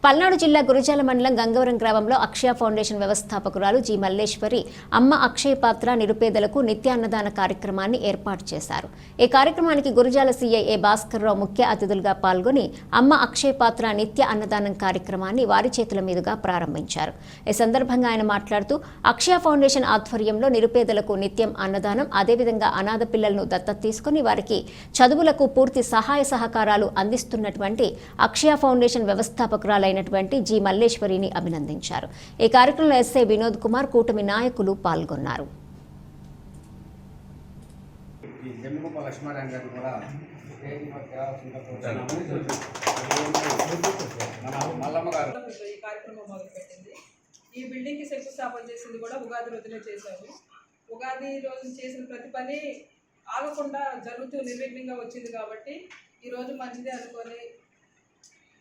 పల్నాడు జిల్లా గురజాల మండలం గంగవరం గ్రామంలో అక్షయ ఫౌండేషన్ వ్యవస్థాపకురాలు జి మల్లేశ్వరి అమ్మ అక్షయ పాత్ర నిరుపేదలకు నిత్య అన్నదాన కార్యక్రమాన్ని ఏర్పాటు చేశారు. ఈ కార్యక్రమానికి గురజాల సీఐ ఏ భాస్కర్రావు ముఖ్య అతిథులుగా పాల్గొని అమ్మ అక్షయ పాత్ర నిత్య అన్నదానం కార్యక్రమాన్ని వారి చేతుల మీదుగా ప్రారంభించారు. ఈ సందర్భంగా ఆయన మాట్లాడుతూ అక్షయ ఫౌండేషన్ ఆధ్వర్యంలో నిరుపేదలకు నిత్యం అన్నదానం, అదేవిధంగా అనాథ పిల్లలను దత్తత తీసుకుని వారికి చదువులకు పూర్తి సహాయ సహకారాలు అందిస్తున్నటువంటి అక్షయ ఫౌండేషన్ వ్యవస్థాపకురాలైనటువంటి జి మల్లేశ్వరిని అభినందించారు. ఈ కార్యక్రమంలో ఎస్ఐ వినోద్ కుమార్, కూటమి నాయకులు పాల్గొన్నారు. ఈ బిల్డింగ్ కి శంకుస్థాపన చేసింది కూడా ఉగాది రోజునే చేశాము. ఉగాది రోజు చేసిన ప్రతి పని ఆగకుండా జరుగుతూ నిర్విఘ్నంగా వచ్చింది కాబట్టి ఈరోజు మంచిదే అనుకొని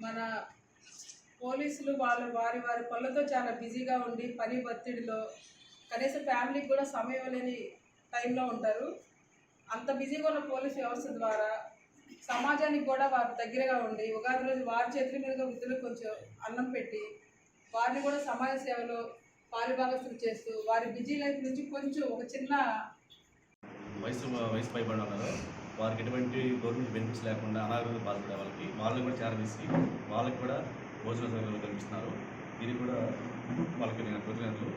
మన పోలీసులు వారి పనులతో చాలా బిజీగా ఉండి పని ఒత్తిడిలో కనీసం ఫ్యామిలీకి కూడా సమయం లేని టైంలో ఉంటారు. అంత బిజీగా ఉన్న పోలీసు వ్యవస్థ ద్వారా సమాజానికి కూడా వారి దగ్గరగా ఉండి ఉగాది రోజు వారి చేతుల మీదుగా వృద్ధులకు కొంచెం అన్నం పెట్టి వారిని కూడా సమాజ సేవలో పాలుభాగస్తులు చేస్తూ వారి బిజీ లైఫ్ నుంచి కొంచెం ఒక చిన్న వయసు పైబడిన ఉన్నారు, వారికి ఎటువంటి గవర్నమెంట్ బెనిఫిట్స్ లేకుండా అనారోగ్యం బాధపడే వాళ్ళకి కూడా చేరవేసి వాళ్ళకి కూడా భోజన సౌకర్యాలు కల్పిస్తున్నారు. ఇది కూడా వాళ్ళకి నేను కృతజ్ఞతలు.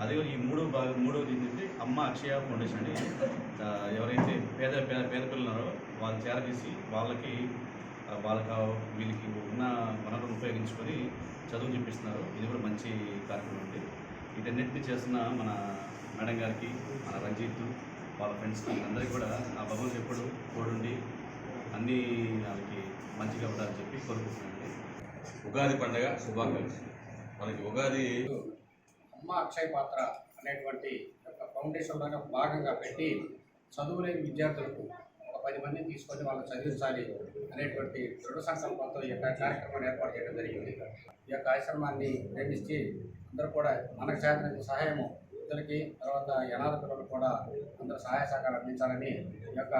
అదే ఈ మూడవది ఏంటంటే అమ్మ అక్షయ ఫౌండేషన్ అండి. ఎవరైతే పేద పిల్లలు ఉన్నారో వాళ్ళు చేరవేసి వీళ్ళకి ఉన్న వనరులను ఉపయోగించుకొని చదువు చూపిస్తున్నారు. ఇది కూడా మంచి కార్యక్రమం అండి. వీటన్నిటిని చేస్తున్న మన మేడం గారికి, మన రంజిత్, వాళ్ళ ఫ్రెండ్స్కి అందరికీ కూడా ఆ భగవంతుడు ఎప్పుడు తోడుండి అన్నీ వాళ్ళకి మంచిగా ఉండాలని చెప్పి కోరుకుంటున్నానండి. ఉగాది పండుగ శుభాకాంక్షలు. మనకి ఉగాది అమ్మ అక్షయ పాత్ర అనేటువంటి ఒక ఫౌండేషన్లో భాగంగా పెట్టి చదువులేని విద్యార్థులకు ఒక 10 మందిని తీసుకొని వాళ్ళని చదివించాలి అనేటువంటి దృఢ సంకల్పంతో ఈ యొక్క కార్యక్రమాన్ని ఏర్పాటు చేయడం జరిగింది. ఈ యొక్క ఆశ్రమాన్ని ప్రేమించి అందరూ కూడా మనకు చేతనైన సహాయము వృద్ధులకి, తర్వాత అనాథ పిల్లలకు కూడా అందరూ సహాయ సహకారాలు అందించాలని, ఈ యొక్క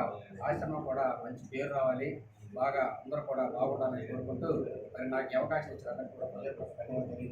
ఆశ్రమం కూడా మంచి పేరు రావాలి, బాగా అందరూ కూడా బాగుండాలని కోరుకుంటూ మరి నాకు అవకాశం ఇచ్చినందుకు కూడా ధన్యవాదాలు.